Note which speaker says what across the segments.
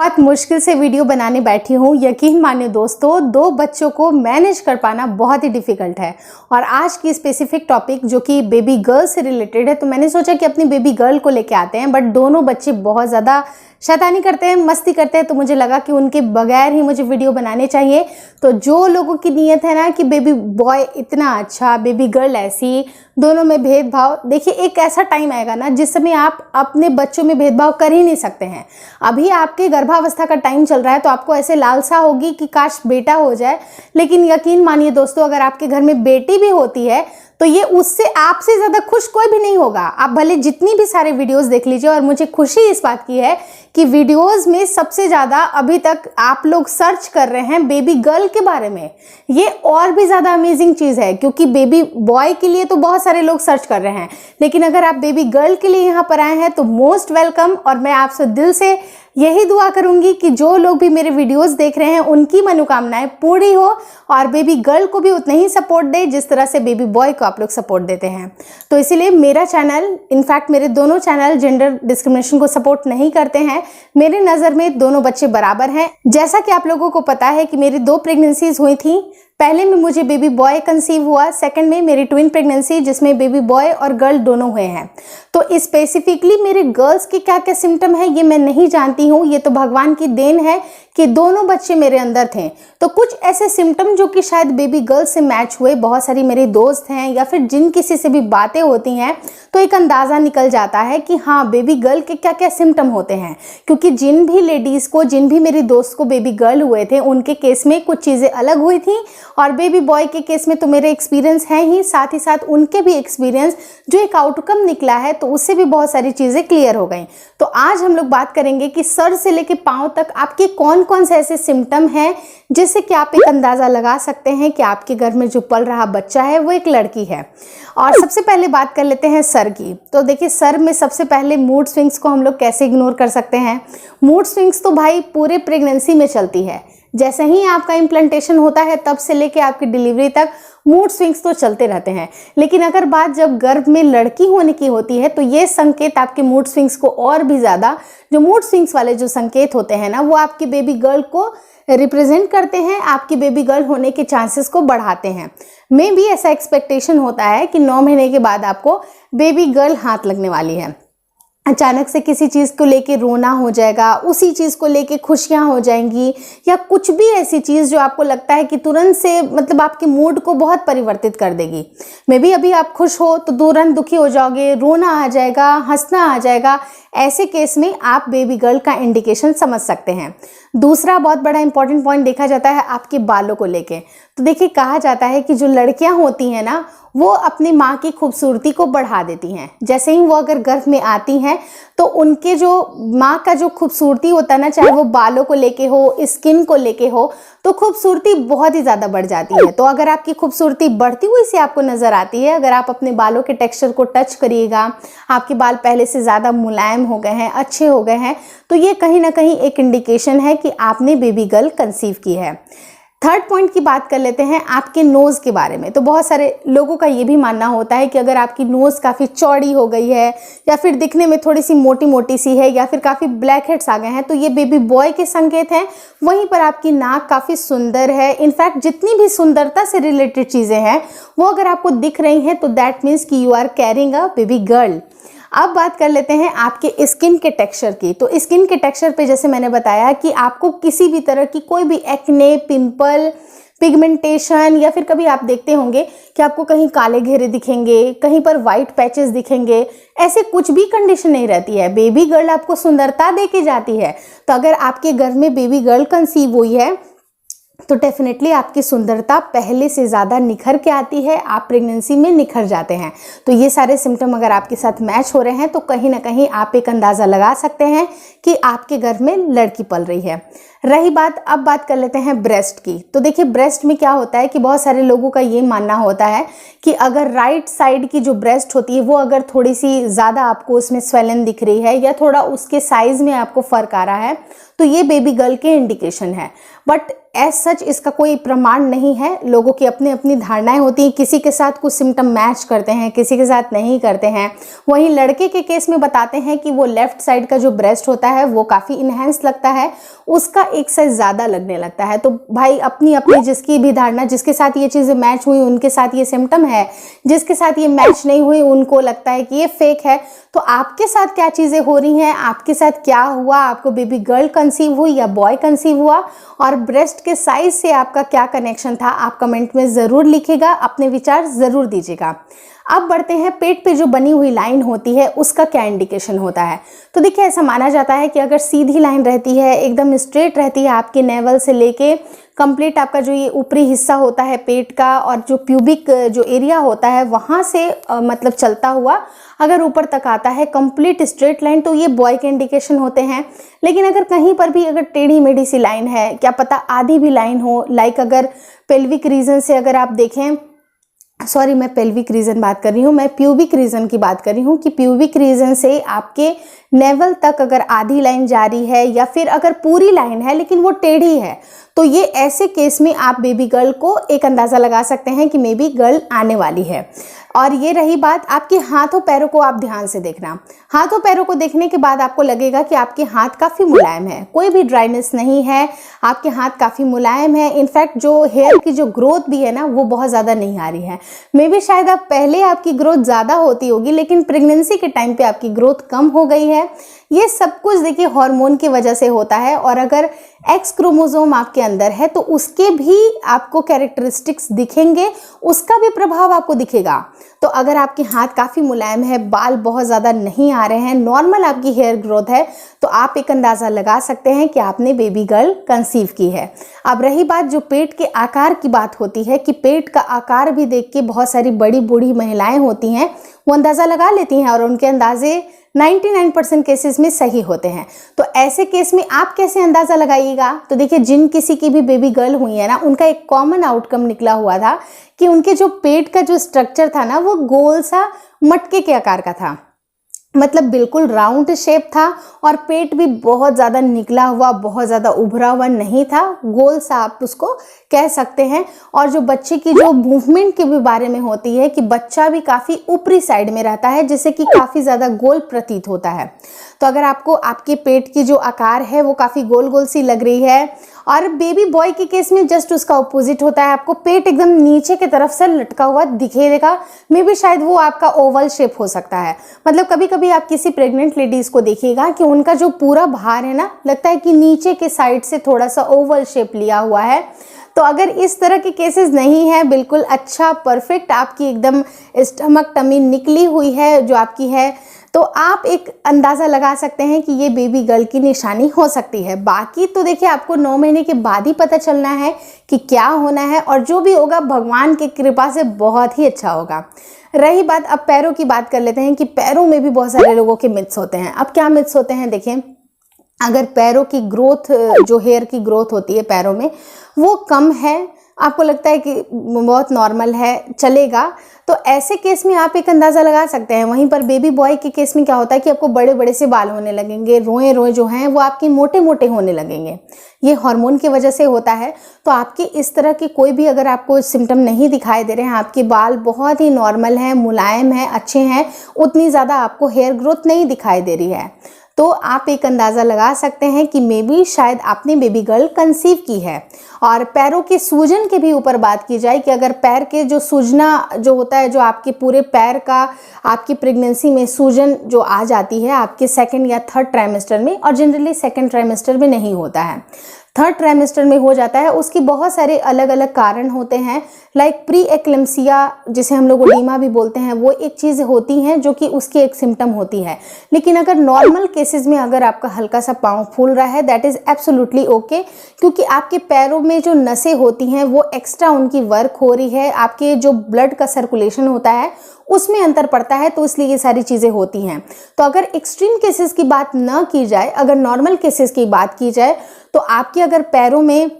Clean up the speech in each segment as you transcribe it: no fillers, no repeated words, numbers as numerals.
Speaker 1: बहुत मुश्किल से वीडियो बनाने बैठी हूँ। यकीन मानिए दोस्तों, 2 बच्चों को मैनेज कर पाना बहुत ही डिफ़िकल्ट है। और आज की स्पेसिफिक टॉपिक जो कि बेबी गर्ल से रिलेटेड है, तो मैंने सोचा कि अपनी बेबी गर्ल को लेके आते हैं। बट दोनों बच्चे बहुत ज़्यादा शैतानी करते हैं, मस्ती करते हैं, तो मुझे लगा कि उनके बगैर ही मुझे वीडियो बनाने चाहिए। तो जो लोगों की नीयत है ना कि बेबी बॉय इतना अच्छा, बेबी गर्ल ऐसी, दोनों में भेदभाव, देखिए एक ऐसा टाइम आएगा ना जिस समय आप अपने बच्चों में भेदभाव कर ही नहीं सकते हैं। अभी आपके गर्भावस्था का टाइम चल रहा है, तो आपको ऐसे लालसा होगी कि काश बेटा हो जाए। लेकिन यकीन मानिए दोस्तों, अगर आपके घर में बेटी भी होती है तो ये उससे आपसे ज़्यादा खुश कोई भी नहीं होगा। आप भले जितनी भी सारे वीडियोस देख लीजिए। और मुझे खुशी इस बात की है कि वीडियोस में सबसे ज़्यादा अभी तक आप लोग सर्च कर रहे हैं बेबी गर्ल के बारे में। ये और भी ज़्यादा अमेजिंग चीज़ है, क्योंकि बेबी बॉय के लिए तो बहुत सारे लोग सर्च कर रहे हैं, लेकिन अगर आप बेबी गर्ल के लिए यहाँ पर आए हैं तो मोस्ट वेलकम। और मैं आपसे दिल से यही दुआ करूंगी कि जो लोग भी मेरे वीडियोस देख रहे हैं उनकी मनोकामनाएं पूरी हो और बेबी गर्ल को भी उतना ही सपोर्ट दे जिस तरह से बेबी बॉय को आप लोग सपोर्ट देते हैं। तो इसीलिए मेरा चैनल, इनफैक्ट मेरे दोनों चैनल जेंडर डिस्क्रिमिनेशन को सपोर्ट नहीं करते हैं। मेरे नज़र में दोनों बच्चे बराबर हैं। जैसा कि आप लोगों को पता है कि मेरी 2 प्रेगनेंसीज हुई थी। पहले में मुझे बेबी बॉय कंसीव हुआ, सेकंड में मेरी ट्विन प्रेगनेंसी जिसमें बेबी बॉय और गर्ल दोनों हुए हैं। तो स्पेसिफिकली मेरे गर्ल्स के क्या क्या सिम्टम है ये मैं नहीं जानती हूँ। ये तो भगवान की देन है कि दोनों बच्चे मेरे अंदर थे। तो कुछ ऐसे सिम्टम जो कि शायद बेबी गर्ल से मैच हुए, बहुत सारी मेरी दोस्त हैं या फिर जिन किसी से भी बातें होती हैं तो एक अंदाज़ा निकल जाता है कि हाँ बेबी गर्ल के क्या क्या सिम्टम होते हैं। क्योंकि जिन भी लेडीज़ को, जिन भी मेरी दोस्त को बेबी गर्ल हुए थे उनके केस में कुछ चीज़ें अलग हुई थी, और बेबी बॉय के केस में तो मेरे एक्सपीरियंस हैं ही, साथ ही साथ उनके भी एक्सपीरियंस जो एक आउटकम निकला है तो उससे भी बहुत सारी चीज़ें क्लियर हो गई। तो आज हम लोग बात करेंगे कि सर से लेके पाँव तक आपके कौन कौन से ऐसे सिम्टम हैं जिससे कि आप एक अंदाज़ा लगा सकते हैं कि आपके घर में जो पल रहा बच्चा है वो एक लड़की है। और सबसे पहले बात कर लेते हैं सर की। तो देखिए, सर में सबसे पहले मूड स्विंग्स को हम लोग कैसे इग्नोर कर सकते हैं। मूड स्विंग्स तो भाई पूरे प्रेगनेंसी में चलती है। जैसे ही आपका इम्प्लांटेशन होता है तब से लेके आपकी डिलीवरी तक मूड स्विंग्स तो चलते रहते हैं। लेकिन अगर बात जब गर्भ में लड़की होने की होती है तो ये संकेत आपके मूड स्विंग्स को और भी ज़्यादा, जो मूड स्विंग्स वाले जो संकेत होते हैं ना, वो आपकी बेबी गर्ल को रिप्रेजेंट करते हैं, आपकी बेबी गर्ल होने के चांसेस को बढ़ाते हैं। मे भी ऐसा एक्सपेक्टेशन होता है कि 9 महीने के बाद आपको बेबी गर्ल हाथ लगने वाली है। अचानक से किसी चीज़ को लेके रोना हो जाएगा, उसी चीज़ को लेके खुशियाँ हो जाएंगी, या कुछ भी ऐसी चीज़ जो आपको लगता है कि तुरंत से मतलब आपके मूड को बहुत परिवर्तित कर देगी। मे बी अभी आप खुश हो तो तुरंत दुखी हो जाओगे, रोना आ जाएगा, हंसना आ जाएगा। ऐसे केस में आप बेबी गर्ल का इंडिकेशन समझ सकते हैं। दूसरा बहुत बड़ा इंपॉर्टेंट पॉइंट देखा जाता है आपके बालों को लेके। तो देखिए, कहा जाता है कि जो लड़कियां होती हैं ना, वो अपनी माँ की खूबसूरती को बढ़ा देती हैं। जैसे ही वो अगर गर्भ में आती हैं तो उनके जो माँ का जो खूबसूरती होता है ना, चाहे वो बालों को लेके हो, स्किन को लेके हो, तो खूबसूरती बहुत ही ज़्यादा बढ़ जाती है। तो अगर आपकी खूबसूरती बढ़ती हुई से आपको नज़र आती है, अगर आप अपने बालों के टेक्सचर को टच करिएगा, आपके बाल पहले से ज़्यादा मुलायम हो गए हैं, अच्छे हो गए हैं, तो ये कहीं ना कहीं एक इंडिकेशन है कि आपने बेबी गर्ल कंसीव की है। थर्ड पॉइंट की बात कर लेते हैं आपके नोज़ के बारे में। तो बहुत सारे लोगों का ये भी मानना होता है कि अगर आपकी नोज़ काफ़ी चौड़ी हो गई है, या फिर दिखने में थोड़ी सी मोटी मोटी सी है, या फिर काफ़ी ब्लैक हेड्स आ गए हैं, तो ये बेबी बॉय के संकेत हैं। वहीं पर आपकी नाक काफ़ी सुंदर है। इनफैक्ट जितनी भी सुंदरता से रिलेटेड चीज़ें हैं वो अगर आपको दिख रही हैं तो दैट मीन्स कि you are carrying a baby girl. अब बात कर लेते हैं आपके स्किन के टेक्सचर की। तो स्किन के टेक्सचर पे जैसे मैंने बताया कि आपको किसी भी तरह की कोई भी एक्ने, पिंपल, पिगमेंटेशन, या फिर कभी आप देखते होंगे कि आपको कहीं काले घेरे दिखेंगे, कहीं पर वाइट पैचेस दिखेंगे, ऐसे कुछ भी कंडीशन नहीं रहती है। बेबी गर्ल आपको सुंदरता दे के जाती है। तो अगर आपके घर में बेबी गर्ल कंसीव हुई है तो डेफिनेटली आपकी सुंदरता पहले से ज़्यादा निखर के आती है, आप प्रेगनेंसी में निखर जाते हैं। तो ये सारे सिम्टम अगर आपके साथ मैच हो रहे हैं तो कहीं ना कहीं आप एक अंदाज़ा लगा सकते हैं कि आपके घर में लड़की पल रही है। रही बात, अब बात कर लेते हैं ब्रेस्ट की। तो देखिए ब्रेस्ट में क्या होता है कि बहुत सारे लोगों का ये मानना होता है कि अगर राइट साइड की जो ब्रेस्ट होती है वो अगर थोड़ी सी ज़्यादा आपको उसमें स्वेलन दिख रही है या थोड़ा उसके साइज़ में आपको फ़र्क आ रहा है तो ये बेबी गर्ल के इंडिकेशन है। बट एज सच इसका कोई प्रमाण नहीं है, लोगों की अपनी अपनी धारणाएं होती हैं, किसी के साथ कुछ सिम्टम मैच करते हैं, किसी के साथ नहीं करते हैं। वहीं लड़के के केस में बताते हैं कि वो लेफ्ट साइड का जो ब्रेस्ट होता है वो काफ़ी इन्हेंस लगता है, उसका एक साइज ज़्यादा लगने लगता है। तो भाई अपनी अपनी जिसकी भी धारणा, जिसके साथ ये चीज़ें मैच हुई उनके साथ ये सिम्टम है, जिसके साथ ये मैच नहीं हुई उनको लगता है कि ये फेक है। तो आपके साथ क्या चीज़ें हो रही हैं, आपके साथ क्या हुआ, आपको बेबी गर्ल कंसीव हुई या बॉय कंसीव हुआ, और ब्रेस्ट के साइज से आपका क्या कनेक्शन था, आप कमेंट में ज़रूर लिखिएगा, अपने विचार ज़रूर दीजिएगा। अब बढ़ते हैं पेट पे जो बनी हुई लाइन होती है उसका क्या इंडिकेशन होता है। तो देखिए ऐसा माना जाता है कि अगर सीधी लाइन रहती है, एकदम स्ट्रेट रहती है आपके नेवल से लेके कंप्लीट आपका जो ये ऊपरी हिस्सा होता है पेट का और जो प्यूबिक जो एरिया होता है वहाँ से मतलब चलता हुआ अगर ऊपर तक आता है कंप्लीट स्ट्रेट लाइन, तो ये बॉय के इंडिकेशन होते हैं। लेकिन अगर कहीं पर भी अगर टेढ़ी मेढ़ी सी लाइन है, क्या पता आधी भी लाइन हो, लाइक अगर पेल्विक रीजन से अगर आप देखें, सॉरी मैं पेल्विक रीजन बात कर रही हूँ, मैं प्यूबिक रीजन की बात कर रही हूँ कि प्यूबिक रीजन से आपके नेवल तक अगर आधी लाइन जा रही है या फिर अगर पूरी लाइन है लेकिन वो टेढ़ी है, तो ये ऐसे केस में आप बेबी गर्ल को एक अंदाज़ा लगा सकते हैं कि मे बी गर्ल आने वाली है। और ये रही बात आपके हाथों पैरों को, आप ध्यान से देखना, हाथों पैरों को देखने के बाद आपको लगेगा कि आपके हाथ काफ़ी मुलायम है, कोई भी ड्राइनेस नहीं है, आपके हाथ काफ़ी मुलायम है। इनफैक्ट जो हेयर की जो ग्रोथ भी है ना वो बहुत ज़्यादा नहीं आ रही है। मे बी शायद आप पहले आपकी ग्रोथ ज़्यादा होती होगी लेकिन प्रेगनेंसी के टाइम पे आपकी ग्रोथ कम हो गई है। ये सब कुछ देखिए हार्मोन की वजह से होता है, और अगर एक्स क्रोमोसोम आपके अंदर है तो उसके भी आपको कैरेक्टरिस्टिक्स दिखेंगे, उसका भी प्रभाव आपको दिखेगा। तो अगर आपके हाथ काफ़ी मुलायम है, बाल बहुत ज़्यादा नहीं आ रहे हैं, नॉर्मल आपकी हेयर ग्रोथ है, तो आप एक अंदाज़ा लगा सकते हैं कि आपने बेबी गर्ल कंसीव की है। अब रही बात जो पेट के आकार की बात होती है कि पेट का आकार भी देख के बहुत सारी बड़ी बूढ़ी महिलाएं होती हैं वो अंदाज़ा लगा लेती हैं और उनके अंदाजे 99% केसेस में सही होते हैं। तो ऐसे केस में आप कैसे अंदाज़ा लगाइएगा, तो देखिए जिन किसी की भी बेबी गर्ल हुई है ना उनका एक कॉमन आउटकम निकला हुआ था कि उनके जो पेट का जो स्ट्रक्चर था ना वो गोल सा मटके के आकार का था, मतलब बिल्कुल राउंड शेप था, और पेट भी बहुत ज़्यादा निकला हुआ, बहुत ज़्यादा उभरा हुआ नहीं था, गोल सा आप उसको कह सकते हैं। और जो बच्चे की जो मूवमेंट के भी बारे में होती है कि बच्चा भी काफ़ी ऊपरी साइड में रहता है जिससे कि काफ़ी ज़्यादा गोल प्रतीत होता है। तो अगर आपको आपके पेट की जो आकार है वो काफ़ी गोल गोल सी लग रही है, और बेबी बॉय के केस में जस्ट उसका ऑपोजिट होता है, आपको पेट एकदम नीचे की तरफ से लटका हुआ दिखेगा, मे बी शायद वो आपका ओवल शेप हो सकता है। मतलब कभी कभी आप किसी प्रेग्नेंट लेडीज को देखिएगा कि उनका जो पूरा भार है ना लगता है कि नीचे के साइड से थोड़ा सा ओवल शेप लिया हुआ है। तो अगर इस तरह के केसेस नहीं है, बिल्कुल अच्छा परफेक्ट आपकी एकदम स्टमक टमी निकली हुई है जो आपकी है, तो आप एक अंदाज़ा लगा सकते हैं कि ये बेबी गर्ल की निशानी हो सकती है। बाकी तो देखिए आपको 9 महीने के बाद ही पता चलना है कि क्या होना है, और जो भी होगा भगवान की कृपा से बहुत ही अच्छा होगा। रही बात अब पैरों की, बात कर लेते हैं कि पैरों में भी बहुत सारे लोगों के मिथ्स होते हैं। अब क्या मिथ्स होते हैं, देखिए अगर पैरों की ग्रोथ, जो हेयर की ग्रोथ होती है पैरों में वो कम है, आपको लगता है कि बहुत नॉर्मल है, चलेगा, तो ऐसे केस में आप एक अंदाज़ा लगा सकते हैं। वहीं पर बेबी बॉय के केस में क्या होता है कि आपको बड़े बड़े से बाल होने लगेंगे, रोए रोए जो हैं वो आपके मोटे मोटे होने लगेंगे, ये हार्मोन की वजह से होता है। तो आपके इस तरह के कोई भी अगर आपको सिम्टम नहीं दिखाई दे रहे हैं, आपके बाल बहुत ही नॉर्मल हैं, मुलायम हैं, अच्छे हैं, उतनी ज़्यादा आपको हेयर ग्रोथ नहीं दिखाई दे रही है, तो आप एक अंदाज़ा लगा सकते हैं कि मे बी शायद आपने बेबी गर्ल कंसीव की है। और पैरों के सूजन के भी ऊपर बात की जाए कि अगर पैर के जो सूजना जो होता है, जो आपके पूरे पैर का आपकी प्रेगनेंसी में सूजन जो आ जाती है आपके सेकंड या थर्ड ट्राइमेस्टर में, और जनरली सेकंड ट्राइमेस्टर में नहीं होता है, थर्ड ट्राइमेस्टर में हो जाता है, उसकी बहुत सारे अलग अलग कारण होते हैं। लाइक प्री एक्लेम्सिया जिसे हम लोग ओडीमा भी बोलते हैं, वो एक चीज़ होती हैं जो कि उसकी एक सिम्टम होती है। लेकिन अगर नॉर्मल केसेस में अगर आपका हल्का सा पाँव फूल रहा है, दैट इज़ एब्सोल्युटली ओके, क्योंकि आपके पैरों में जो नसें होती हैं वो एक्स्ट्रा उनकी वर्क हो रही है, आपके जो ब्लड का सर्कुलेशन होता है उसमें अंतर पड़ता है, तो इसलिए ये सारी चीज़ें होती हैं। तो अगर एक्सट्रीम केसेस की बात न की जाए, अगर नॉर्मल केसेस की बात की जाए, तो आपके अगर पैरों में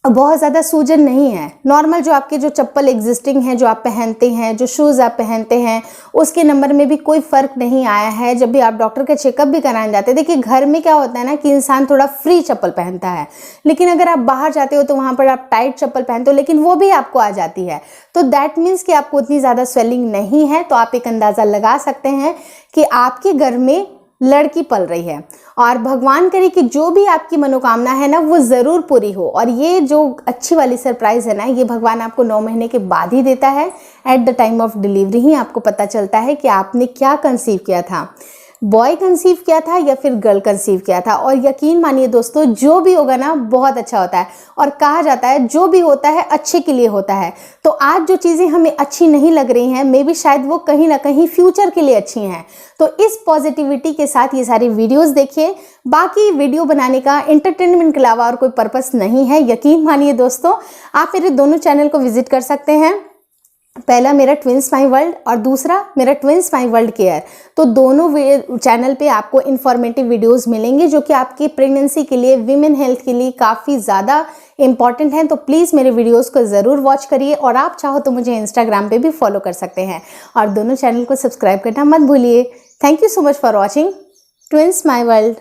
Speaker 1: बहुत ज़्यादा सूजन नहीं है, नॉर्मल जो आपके जो चप्पल एग्जिस्टिंग हैं, जो आप पहनते हैं, जो शूज़ आप पहनते हैं, उसके नंबर में भी कोई फ़र्क नहीं आया है, जब भी आप डॉक्टर का चेकअप भी कराने जाते हैं। देखिए घर में क्या होता है ना कि इंसान थोड़ा फ्री चप्पल पहनता है, लेकिन अगर आप बाहर जाते हो तो वहाँ पर आप टाइट चप्पल पहनते हो, लेकिन वो भी आपको आ जाती है, तो दैट मीन्स कि आपको उतनी ज़्यादा स्वेलिंग नहीं है। तो आप एक अंदाज़ा लगा सकते हैं कि आपके घर में लड़की पल रही है, और भगवान करे कि जो भी आपकी मनोकामना है ना वो ज़रूर पूरी हो। और ये जो अच्छी वाली सरप्राइज़ है ना, ये भगवान आपको 9 महीने के बाद ही देता है। At the time of delivery ही आपको पता चलता है कि आपने क्या कंसीव किया था, बॉय कंसीव किया था या फिर गर्ल कंसीव किया था। और यकीन मानिए दोस्तों, जो भी होगा ना बहुत अच्छा होता है, और कहा जाता है जो भी होता है अच्छे के लिए होता है। तो आज जो चीज़ें हमें अच्छी नहीं लग रही हैं, मे बी शायद वो कहीं ना कहीं फ्यूचर के लिए अच्छी हैं। तो इस पॉजिटिविटी के साथ ये सारी वीडियोस देखिए। बाकी वीडियो बनाने का एंटरटेनमेंट के अलावा और कोई पर्पस नहीं है। यकीन मानिए दोस्तों, आप मेरे दोनों चैनल को विजिट कर सकते हैं। पहला मेरा ट्विंस माई वर्ल्ड और दूसरा मेरा ट्विंस माई वर्ल्ड केयर। तो दोनों चैनल पे आपको इन्फॉर्मेटिव वीडियोस मिलेंगे जो कि आपकी प्रेगनेंसी के लिए, विमेन हेल्थ के लिए काफ़ी ज़्यादा इंपॉर्टेंट हैं। तो प्लीज़ मेरे वीडियोस को ज़रूर वॉच करिए, और आप चाहो तो मुझे इंस्टाग्राम पे भी फॉलो कर सकते हैं, और दोनों चैनल को सब्सक्राइब करना मत भूलिए। Thank you so much for watching twins my world.